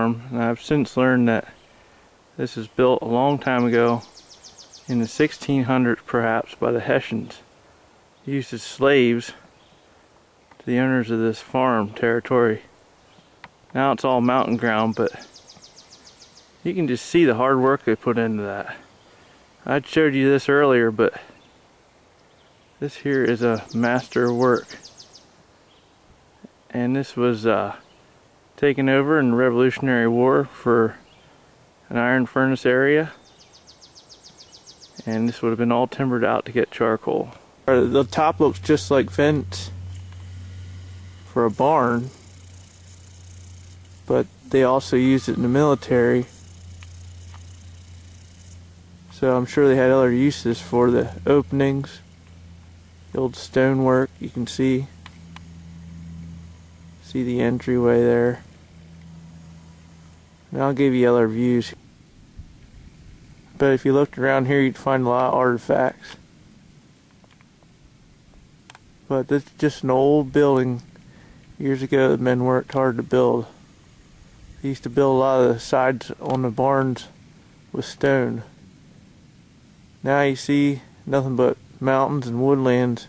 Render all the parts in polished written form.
farm, and I've since learned that this was built a long time ago, in the 1600s perhaps, by the Hessians, used as slaves to the owners of this farm territory. Now it's all mountain ground, but you can just see the hard work they put into that. I showed you this earlier, but this here is a master work. And this was taken over in the Revolutionary War for an iron furnace area. And this would have been all timbered out to get charcoal. The top looks just like fence for a barn, but they also used it in the military. So I'm sure they had other uses for the openings. The old stonework, you can see the entryway there. And I'll give you other views. But if you looked around here, you'd find a lot of artifacts. But this is just an old building. Years ago, the men worked hard to build. They used to build a lot of the sides on the barns with stone. Now you see nothing but mountains and woodlands,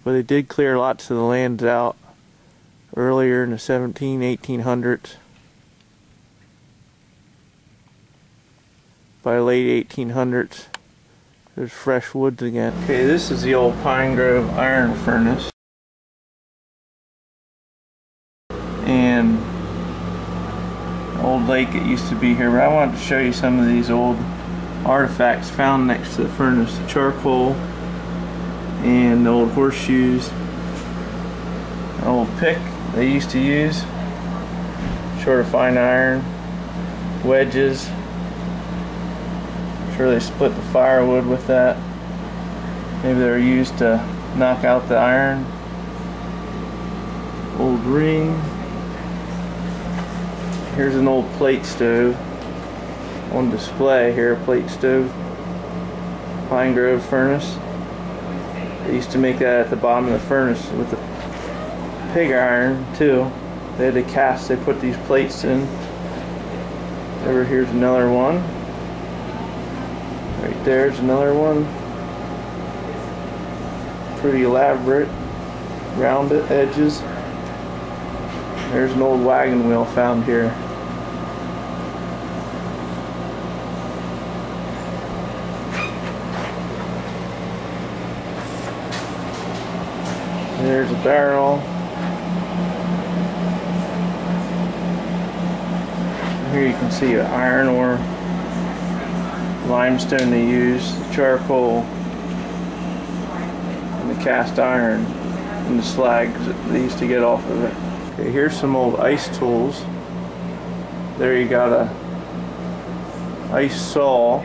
but they did clear lots of the lands out earlier in the 1800s. By the late 1800s, there's fresh woods again. Okay, this is the old Pine Grove iron furnace. And an old lake that used to be here, but I wanted to show you some of these old artifacts found next to the furnace. The charcoal and the old horseshoes, an old pick they used to use, short of fine iron, wedges. I'm sure they split the firewood with that. Maybe they were used to knock out the iron. Old ring. Here's an old plate stove on display here, a plate stove. Pine Grove furnace. They used to make that at the bottom of the furnace with the pig iron too. They had to cast, they put these plates in. Over here's another one. Right there's another one. Pretty elaborate, rounded edges. There's an old wagon wheel found here. There's a barrel. Here you can see iron ore, limestone they use, the charcoal, and the cast iron, and the slag that they used to get off of it. Okay, here's some old ice tools. There you got a ice saw.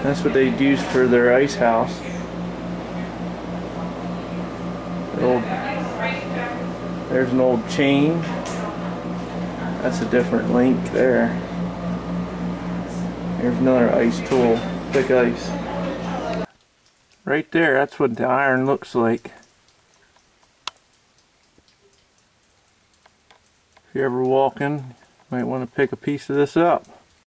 That's what they'd use for their ice house. There's an old chain. That's a different link there. There's another ice tool, thick ice. Right there, that's what the iron looks like. If you're ever walking, you might want to pick a piece of this up.